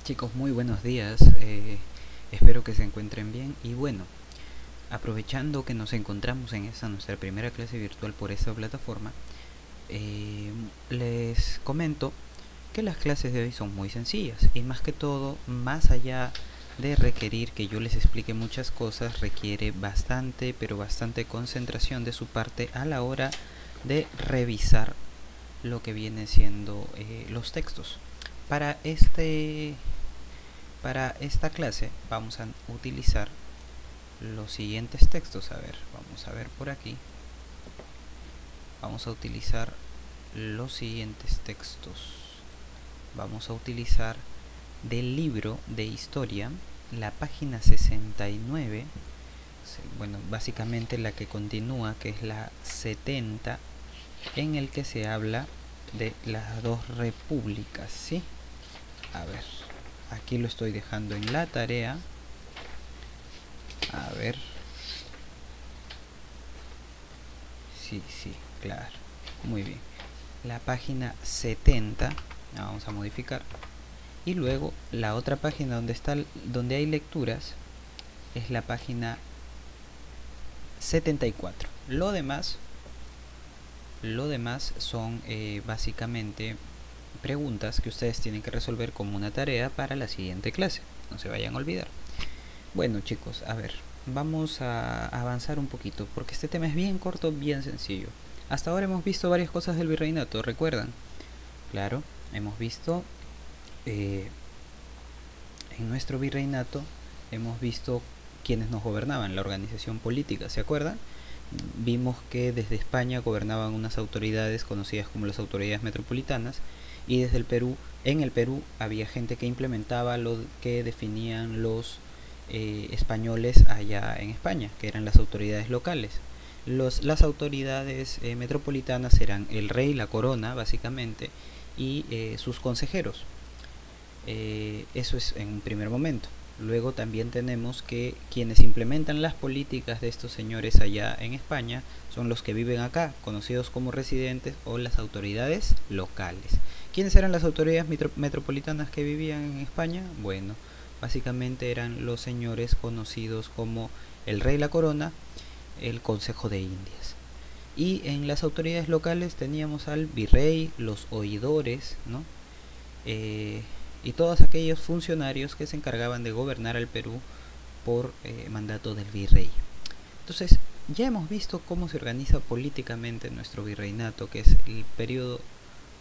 Chicos, muy buenos días. Espero que se encuentren bien. Y bueno, aprovechando que nos encontramos en esta nuestra primera clase virtual por esta plataforma, les comento que las clases de hoy son muy sencillas y más que todo, más allá de requerir que yo les explique muchas cosas, requiere bastante, pero bastante concentración de su parte a la hora de revisar lo que viene siendo los textos. Para este Para esta clase vamos a utilizar los siguientes textos. A ver, vamos a ver por aquí. Vamos a utilizar los siguientes textos. Vamos a utilizar del libro de historia, la página 69. Bueno, básicamente la que continúa, que es la 70, en el que se habla de las dos repúblicas, ¿sí? A ver, aquí lo estoy dejando en la tarea. A ver. Sí, claro. Muy bien. La página 70 la vamos a modificar. Y luego la otra página donde hay lecturas es la página 74. Lo demás son básicamente preguntas que ustedes tienen que resolver como una tarea para la siguiente clase. No se vayan a olvidar. Bueno, chicos, a ver, vamos a avanzar un poquito porque este tema es bien corto, bien sencillo. Hasta ahora hemos visto varias cosas del virreinato, ¿recuerdan? Claro, hemos visto en nuestro virreinato, hemos visto quienes nos gobernaban, la organización política, ¿se acuerdan? Vimos que desde España gobernaban unas autoridades conocidas como las autoridades metropolitanas, y desde el Perú, en el Perú había gente que implementaba lo que definían los españoles allá en España, que eran las autoridades locales. Las autoridades metropolitanas eran el rey, la corona básicamente, y sus consejeros. Eso es en un primer momento. Luego también tenemos que quienes implementan las políticas de estos señores allá en España son los que viven acá, conocidos como residentes o las autoridades locales. ¿Quiénes eran las autoridades metropolitanas que vivían en España? Bueno, básicamente eran los señores conocidos como el rey, la corona, el Consejo de Indias. Y en las autoridades locales teníamos al virrey, los oidores, ¿no? Y todos aquellos funcionarios que se encargaban de gobernar al Perú por mandato del virrey. Entonces, ya hemos visto cómo se organiza políticamente nuestro virreinato, que es el periodo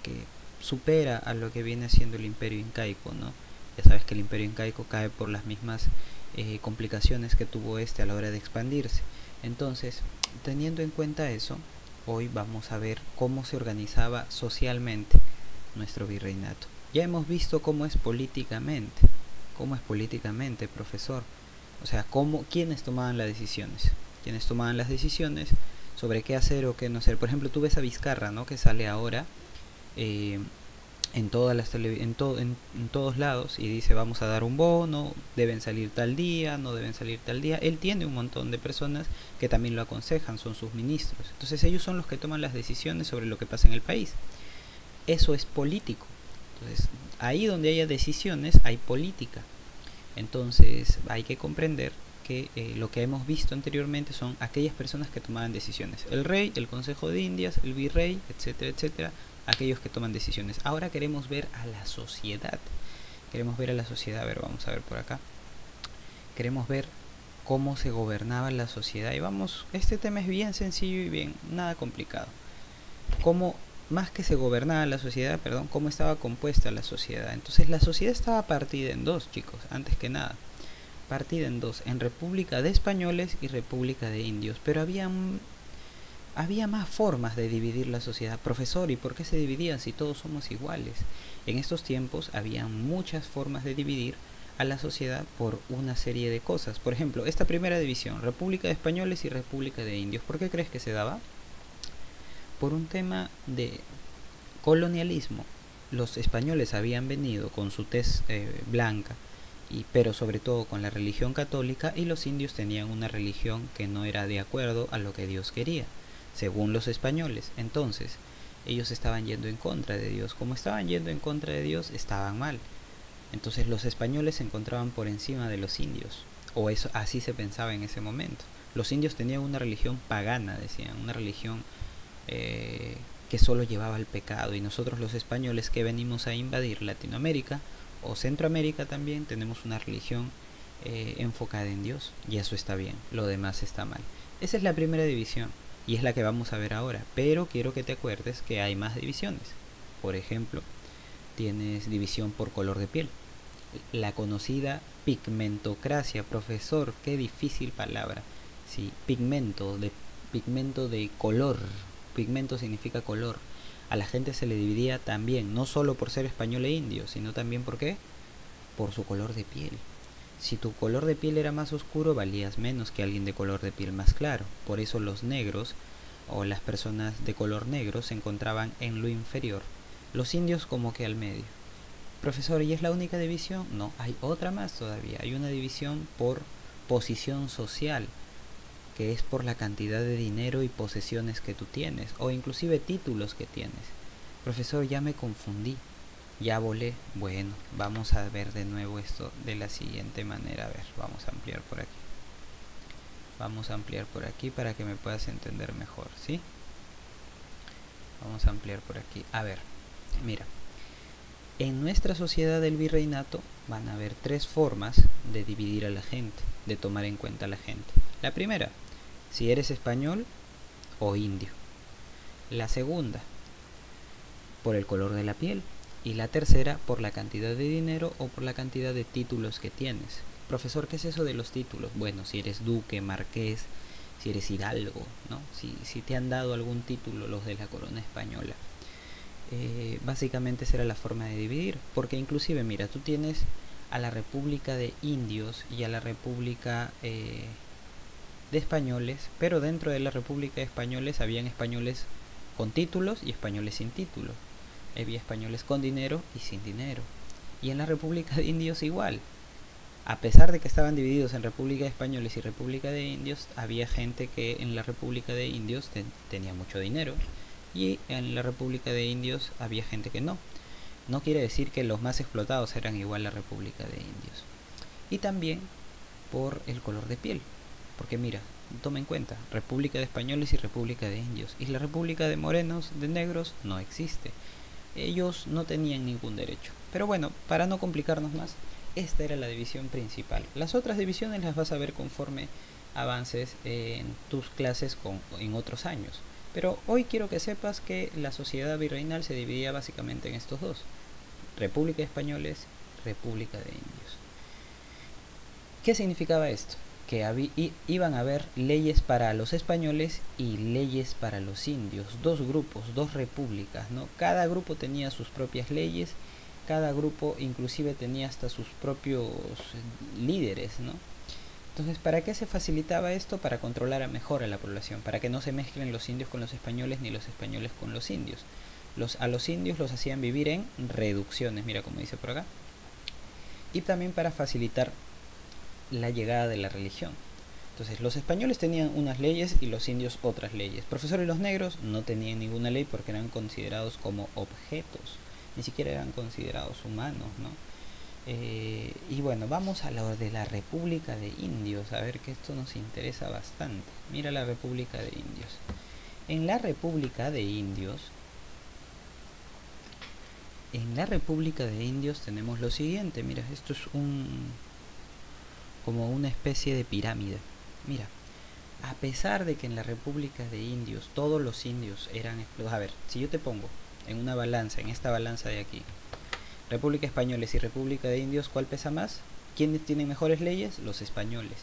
que supera a lo que viene siendo el imperio incaico, ¿no? Ya sabes que el imperio incaico cae por las mismas complicaciones que tuvo este a la hora de expandirse. Entonces, teniendo en cuenta eso, hoy vamos a ver cómo se organizaba socialmente nuestro virreinato. Ya hemos visto cómo es políticamente. ¿Cómo es políticamente, profesor? O sea, quiénes tomaban las decisiones. Quiénes tomaban las decisiones sobre qué hacer o qué no hacer. Por ejemplo, tú ves a Vizcarra, ¿no? Que sale ahora en todos lados y dice vamos a dar un bono, deben salir tal día, no deben salir tal día. Él tiene un montón de personas que también lo aconsejan, son sus ministros. Entonces ellos son los que toman las decisiones sobre lo que pasa en el país. Eso es político. Entonces, ahí donde haya decisiones hay política. Entonces hay que comprender que lo que hemos visto anteriormente son aquellas personas que tomaban decisiones. El rey, el Consejo de Indias, el virrey, etcétera, etcétera. Aquellos que toman decisiones. Ahora queremos ver a la sociedad. Queremos ver a la sociedad. A ver, vamos a ver por acá. Queremos ver cómo se gobernaba la sociedad. Y vamos, este tema es bien sencillo y bien, nada complicado. Cómo más que se gobernaba la sociedad, perdón, cómo estaba compuesta la sociedad. Entonces la sociedad estaba partida en dos, chicos, antes que nada. Partida en dos, en República de Españoles y República de Indios. Pero había más formas de dividir la sociedad. Profesor, ¿y por qué se dividían si todos somos iguales? En estos tiempos había muchas formas de dividir a la sociedad por una serie de cosas. Por ejemplo, esta primera división, República de Españoles y República de Indios. ¿Por qué crees que se daba? Por un tema de colonialismo. Los españoles habían venido con su tez blanca, pero sobre todo con la religión católica, y los indios tenían una religión que no era de acuerdo a lo que Dios quería, según los españoles. Entonces, ellos estaban yendo en contra de Dios. Como estaban yendo en contra de Dios, estaban mal. Entonces los españoles se encontraban por encima de los indios, o eso así se pensaba en ese momento. Los indios tenían una religión pagana, decían, una religión que solo llevaba al pecado, y nosotros los españoles que venimos a invadir Latinoamérica o Centroamérica también tenemos una religión enfocada en Dios, y eso está bien, lo demás está mal. Esa es la primera división y es la que vamos a ver ahora, pero quiero que te acuerdes que hay más divisiones. Por ejemplo, tienes división por color de piel, la conocida pigmentocracia. Profesor, qué difícil palabra. Sí, pigmento de color. Pigmento significa color. A la gente se le dividía también, no solo por ser español e indio, sino también ¿por qué? Por su color de piel. Si tu color de piel era más oscuro, valías menos que alguien de color de piel más claro. Por eso los negros o las personas de color negro se encontraban en lo inferior. Los indios como que al medio. Profesor, ¿y es la única división? No, hay otra más todavía. Hay una división por posición social, que es por la cantidad de dinero y posesiones que tú tienes, o inclusive títulos que tienes. Profesor, ya me confundí, ya volé. Bueno, vamos a ver de nuevo esto de la siguiente manera. A ver, vamos a ampliar por aquí. Vamos a ampliar por aquí para que me puedas entender mejor, ¿sí? Vamos a ampliar por aquí. A ver, mira. En nuestra sociedad del virreinato van a haber tres formas de dividir a la gente, de tomar en cuenta a la gente. La primera, si eres español o indio. La segunda, por el color de la piel. Y la tercera, por la cantidad de dinero o por la cantidad de títulos que tienes. Profesor, ¿qué es eso de los títulos? Bueno, si eres duque, marqués, si eres hidalgo, ¿no? Si te han dado algún título los de la corona española. Básicamente esa era la forma de dividir, porque inclusive mira, tú tienes a la República de Indios y a la República de Españoles, pero dentro de la República de Españoles habían españoles con títulos y españoles sin títulos, había españoles con dinero y sin dinero, y en la República de Indios igual. A pesar de que estaban divididos en República de Españoles y República de Indios, había gente que en la República de Indios tenía mucho dinero, y en la República de Indios había gente que no. No quiere decir que los más explotados eran igual a la República de Indios. Y también por el color de piel, porque mira, toma en cuenta, República de Españoles y República de Indios, y la República de Morenos, de Negros, no existe. Ellos no tenían ningún derecho. Pero bueno, para no complicarnos más, esta era la división principal. Las otras divisiones las vas a ver conforme avances en tus clases en otros años. Pero hoy quiero que sepas que la sociedad virreinal se dividía básicamente en estos dos: República de Españoles, República de Indios. ¿Qué significaba esto? Que iban a haber leyes para los españoles y leyes para los indios, dos grupos, dos repúblicas, ¿no? Cada grupo tenía sus propias leyes, cada grupo inclusive tenía hasta sus propios líderes, ¿no? Entonces, ¿para qué se facilitaba esto? Para controlar mejor a la población, para que no se mezclen los indios con los españoles ni los españoles con los indios. A los indios los hacían vivir en reducciones, mira como dice por acá. Y también para facilitar la llegada de la religión. Entonces, los españoles tenían unas leyes y los indios otras leyes. Profesor, y los negros no tenían ninguna ley porque eran considerados como objetos, ni siquiera eran considerados humanos, ¿no? Y bueno, vamos a lo de la República de Indios, a ver que esto nos interesa bastante. Mira la República de Indios. En la República de Indios tenemos lo siguiente. Mira, esto es como una especie de pirámide. Mira, a pesar de que en la República de Indios todos los indios eran explotados. A ver, si yo te pongo en una balanza, en esta balanza de aquí, República de Españoles y República de Indios, ¿cuál pesa más? ¿Quiénes tienen mejores leyes? Los españoles.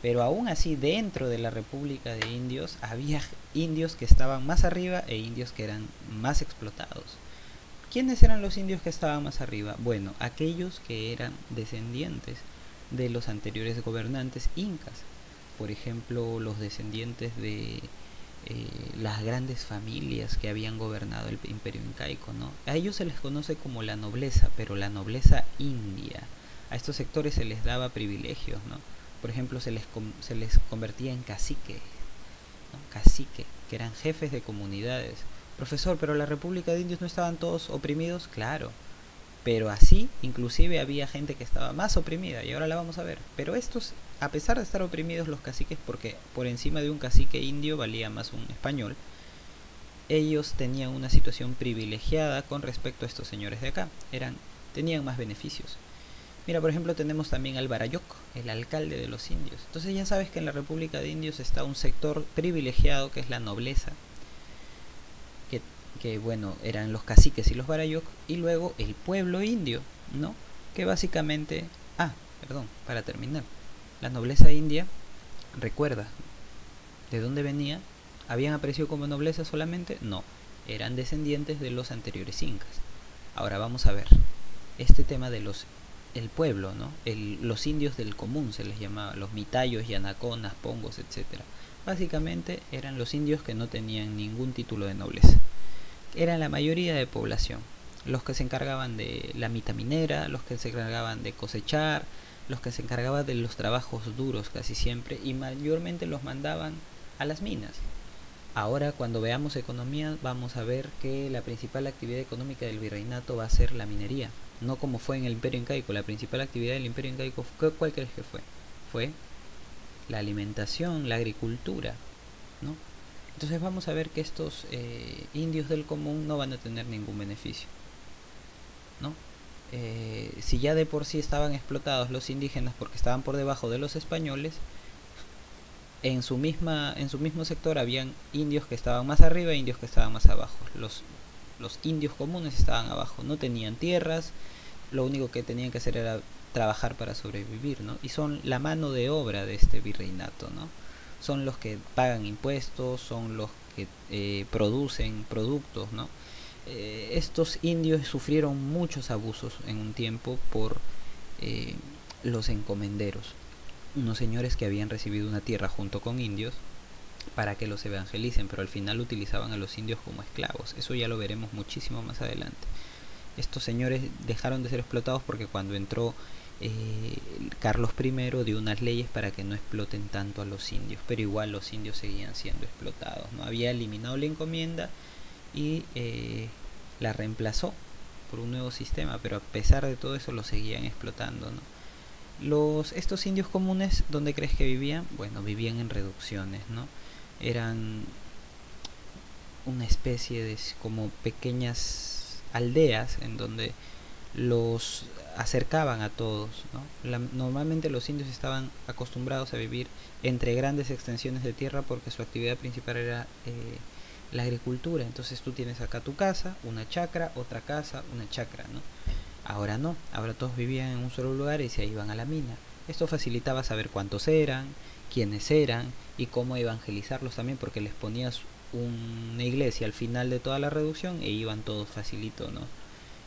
Pero aún así, dentro de la República de Indios había indios que estaban más arriba e indios que eran más explotados. ¿Quiénes eran los indios que estaban más arriba? Bueno, aquellos que eran descendientes de los anteriores gobernantes incas. Por ejemplo, los descendientes de las grandes familias que habían gobernado el imperio incaico, ¿no? A ellos se les conoce como la nobleza, pero la nobleza india. A estos sectores se les daba privilegios, ¿no? Por ejemplo, se les convertía en cacique, ¿no? Cacique, que eran jefes de comunidades. Profesor, pero la República de Indios no estaban todos oprimidos. Claro, Pero así, inclusive había gente que estaba más oprimida, y ahora la vamos a ver. Pero estos, a pesar de estar oprimidos los caciques, porque por encima de un cacique indio valía más un español, ellos tenían una situación privilegiada con respecto a estos señores de acá. Tenían más beneficios. Mira, por ejemplo, tenemos también al Barayoc, el alcalde de los indios. Entonces ya sabes que en la República de Indios está un sector privilegiado que es la nobleza, que bueno, eran los caciques y los Barayoc, y luego el pueblo indio, ¿no? Que básicamente, perdón, para terminar, la nobleza india, recuerda, ¿de dónde venía? ¿Habían aparecido como nobleza solamente? No, eran descendientes de los anteriores incas. Ahora vamos a ver este tema de el pueblo, ¿no? Los indios del común se les llamaba, los mitayos, yanaconas, pongos, etcétera. Básicamente eran los indios que no tenían ningún título de nobleza. Eran la mayoría de población, los que se encargaban de la mita minera, los que se encargaban de cosechar, los que se encargaban de los trabajos duros casi siempre, y mayormente los mandaban a las minas. Ahora, cuando veamos economía, vamos a ver que la principal actividad económica del virreinato va a ser la minería, no como fue en el Imperio Incaico. La principal actividad del Imperio Incaico, ¿cuál crees que fue? Fue la alimentación, la agricultura, ¿no? Entonces vamos a ver que estos indios del común no van a tener ningún beneficio, ¿no? Si ya de por sí estaban explotados los indígenas porque estaban por debajo de los españoles, en su mismo sector habían indios que estaban más arriba e indios que estaban más abajo. Los indios comunes estaban abajo, no tenían tierras, lo único que tenían que hacer era trabajar para sobrevivir, ¿no? Y son la mano de obra de este virreinato, ¿no? Son los que pagan impuestos, son los que producen productos, ¿no? Estos indios sufrieron muchos abusos en un tiempo por los encomenderos, unos señores que habían recibido una tierra junto con indios para que los evangelicen, pero al final utilizaban a los indios como esclavos. Eso ya lo veremos muchísimo más adelante. Estos señores dejaron de ser explotados porque cuando entró Carlos I dio unas leyes para que no exploten tanto a los indios, pero igual los indios seguían siendo explotados, ¿no? Había eliminado la encomienda y la reemplazó por un nuevo sistema, pero a pesar de todo eso lo seguían explotando, ¿no? Estos indios comunes, ¿dónde crees que vivían? Bueno, vivían en reducciones, ¿no? Eran una especie de como pequeñas aldeas en donde los acercaban a todos, ¿no? Normalmente los indios estaban acostumbrados a vivir entre grandes extensiones de tierra porque su actividad principal era la agricultura. Entonces tú tienes acá tu casa, una chacra, otra casa, una chacra, ¿no? Ahora no, ahora todos vivían en un solo lugar y se iban a la mina. Esto facilitaba saber cuántos eran, quiénes eran y cómo evangelizarlos también, porque les ponías una iglesia al final de toda la reducción e iban todos facilito, ¿no?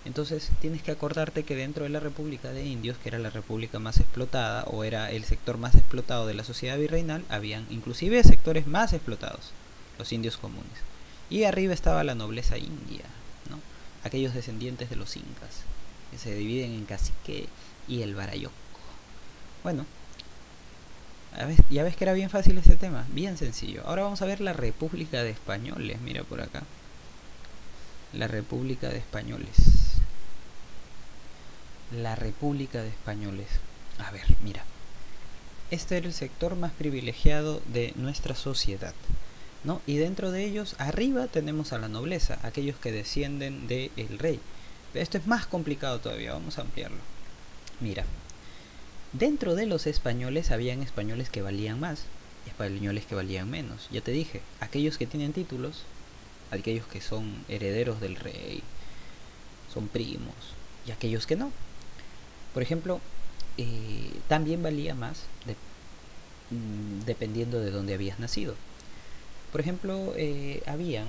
Entonces tienes que acordarte que dentro de la República de Indios, que era la república más explotada o era el sector más explotado de la sociedad virreinal, habían inclusive sectores más explotados, los indios comunes. Y arriba estaba la nobleza india, ¿no? Aquellos descendientes de los incas, que se dividen en cacique y el Barayoc. Bueno, ya ves que era bien fácil este tema, bien sencillo. Ahora vamos a ver la República de Españoles. Mira por acá, la República de Españoles. La República de Españoles. A ver, mira, este era el sector más privilegiado de nuestra sociedad, ¿no? Y dentro de ellos, arriba tenemos a la nobleza, aquellos que descienden del rey. Esto es más complicado todavía, vamos a ampliarlo. Mira, dentro de los españoles habían españoles que valían más, españoles que valían menos. Ya te dije, aquellos que tienen títulos, aquellos que son herederos del rey, son primos, y aquellos que no. Por ejemplo, también valía más dependiendo de dónde habías nacido. Por ejemplo, habían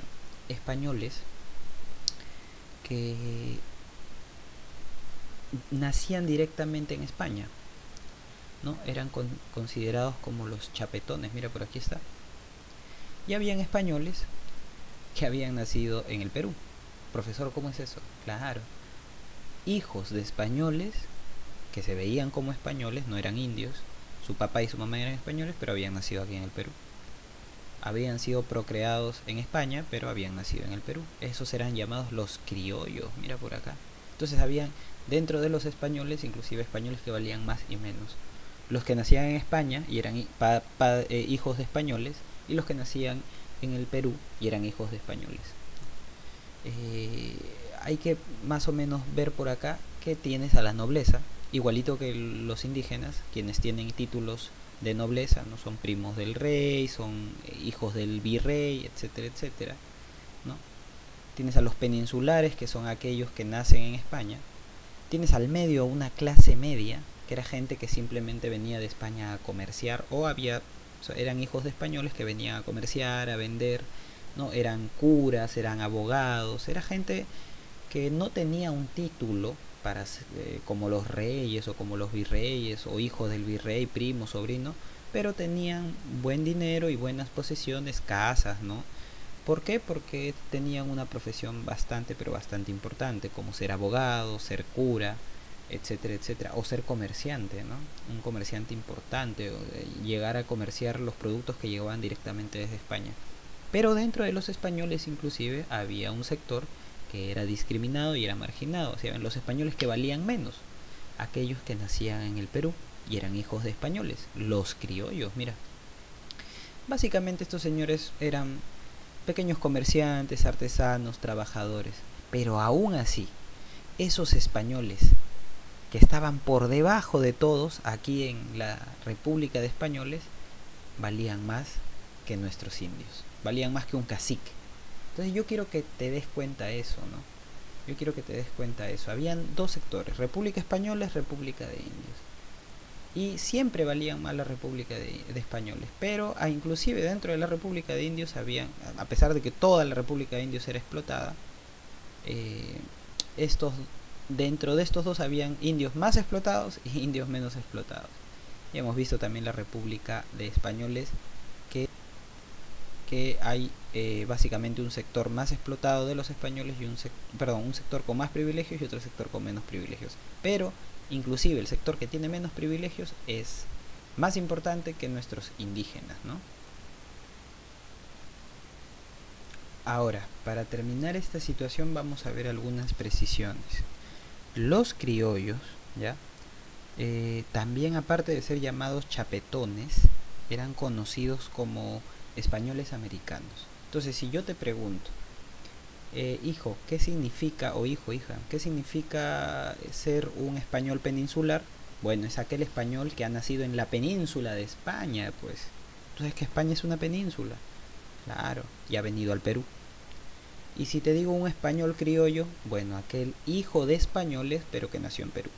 españoles que nacían directamente en España, ¿no? Eran considerados como los chapetones. Mira, por aquí está. Y habían españoles que habían nacido en el Perú. Profesor, ¿cómo es eso? Claro, hijos de españoles que se veían como españoles, no eran indios. Su papá y su mamá eran españoles, pero habían nacido aquí en el Perú. Habían sido procreados en España, pero habían nacido en el Perú. Esos eran llamados los criollos. Mira por acá. Entonces habían dentro de los españoles, inclusive españoles que valían más y menos. Los que nacían en España y eran hijos de españoles, y los que nacían en el Perú y eran hijos de españoles. Hay que más o menos ver por acá que tienes a la nobleza, igualito que los indígenas, quienes tienen títulos de nobleza, no son primos del rey, son hijos del virrey, etcétera, etcétera, ¿no? Tienes a los peninsulares, que son aquellos que nacen en España. Tienes al medio una clase media, que era gente que simplemente venía de España a comerciar, o eran hijos de españoles que venían a comerciar, a vender, ¿no? Eran curas, eran abogados, era gente que no tenía un título para como los reyes o como los virreyes o hijos del virrey, primo, sobrino, pero tenían buen dinero y buenas posesiones, casas, ¿no? ¿Por qué? Porque tenían una profesión bastante, pero bastante importante, como ser abogado, ser cura, etcétera, etcétera, o ser comerciante, ¿no? Un comerciante importante, o llegar a comerciar los productos que llegaban directamente desde España. Pero dentro de los españoles inclusive había un sector que era discriminado y era marginado, o sea, los españoles que valían menos, aquellos que nacían en el Perú y eran hijos de españoles, los criollos, mira. Básicamente estos señores eran pequeños comerciantes, artesanos, trabajadores, pero aún así, esos españoles que estaban por debajo de todos aquí en la República de Españoles, valían más que nuestros indios, valían más que un cacique. Entonces yo quiero que te des cuenta de eso, ¿no? Yo quiero que te des cuenta de eso. Habían dos sectores, República Española, República de Indios. Y siempre valían más la República de Españoles, pero inclusive dentro de la República de Indios habían, a pesar de que toda la República de Indios era explotada, dentro de estos dos habían indios más explotados y indios menos explotados. Y hemos visto también la República de Españoles, que hay básicamente un sector más explotado de los españoles y un sector con más privilegios y otro sector con menos privilegios. Pero inclusive el sector que tiene menos privilegios es más importante que nuestros indígenas, ¿no? Ahora, para terminar esta situación vamos a ver algunas precisiones. Los criollos, ¿ya? También, aparte de ser llamados chapetones, eran conocidos como españoles americanos. Entonces, si yo te pregunto, hijo, ¿qué significa, o hijo, hija, qué significa ser un español peninsular? Bueno, es aquel español que ha nacido en la península de España, pues. Entonces, que España es una península. Claro, y ha venido al Perú. Y si te digo un español criollo, bueno, aquel hijo de españoles, pero que nació en Perú.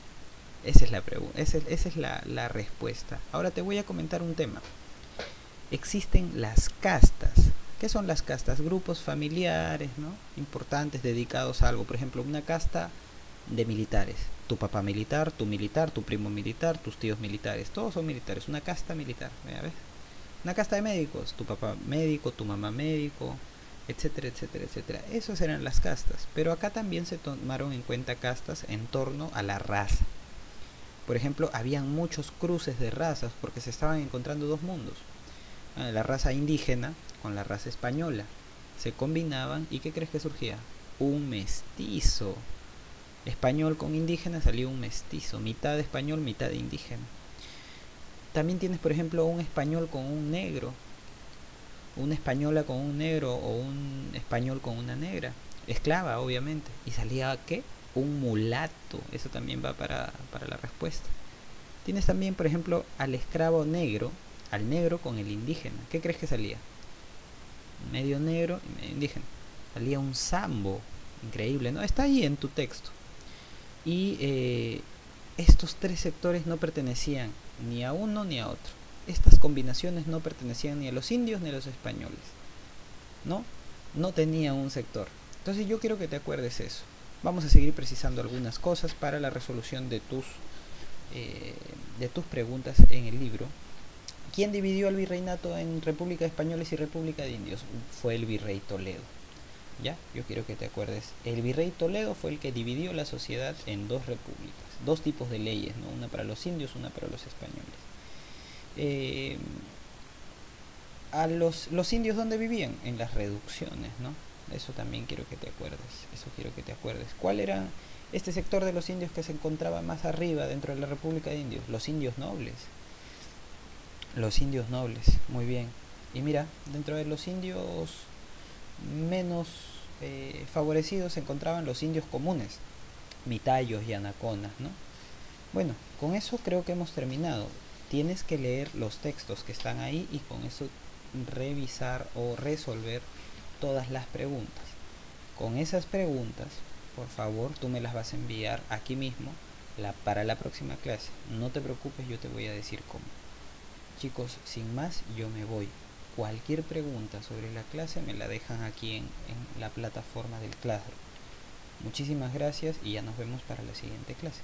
Esa es la pregunta, esa es la respuesta. Ahora te voy a comentar un tema. Existen las castas. ¿Qué son las castas? Grupos familiares, ¿no? Importantes, dedicados a algo. Por ejemplo, una casta de militares. Tu papá militar, tu primo militar, tus tíos militares. Todos son militares. Una casta militar. ¿Ves? Una casta de médicos. Tu papá médico, tu mamá médico, etcétera, etcétera, etcétera. Esas eran las castas. Pero acá también se tomaron en cuenta castas en torno a la raza. Por ejemplo, habían muchos cruces de razas porque se estaban encontrando dos mundos. La raza indígena con la raza española se combinaban, y ¿qué crees que surgía? Un mestizo. Español con indígena salió un mestizo, mitad español, mitad indígena. También tienes, por ejemplo, un español con un negro, una española con un negro, o un español con una negra, esclava obviamente, y salía ¿qué? Un mulato. Eso también va para la respuesta. Tienes también, por ejemplo, al esclavo negro, al negro con el indígena. ¿Qué crees que salía? Medio negro y medio indígena. Salía un sambo. Increíble, ¿no? Está ahí en tu texto. Y estos tres sectores no pertenecían ni a uno ni a otro. Estas combinaciones no pertenecían ni a los indios ni a los españoles, ¿no? No tenían un sector. Entonces yo quiero que te acuerdes eso. Vamos a seguir precisando algunas cosas para la resolución de tus preguntas en el libro. ¿Quién dividió el virreinato en República de Españoles y República de Indios? Fue el virrey Toledo. ¿Ya? Yo quiero que te acuerdes. El virrey Toledo fue el que dividió la sociedad en dos repúblicas, dos tipos de leyes, ¿no? Una para los indios, una para los españoles. Los indios, ¿dónde vivían? En las reducciones, ¿no? Eso también quiero que te acuerdes. ¿Cuál era Este sector de los indios que se encontraba más arriba dentro de la República de Indios, los indios nobles. Los indios nobles, muy bien. Y mira, dentro de los indios menos favorecidos se encontraban los indios comunes, mitayos y anaconas, ¿no? Bueno, con eso creo que hemos terminado. Tienes que leer los textos que están ahí y con eso revisar o resolver todas las preguntas. Con esas preguntas, por favor, tú me las vas a enviar aquí mismo para la próxima clase. No te preocupes, yo te voy a decir cómo. Chicos, sin más, yo me voy. Cualquier pregunta sobre la clase me la dejan aquí en la plataforma del Classroom. Muchísimas gracias y ya nos vemos para la siguiente clase.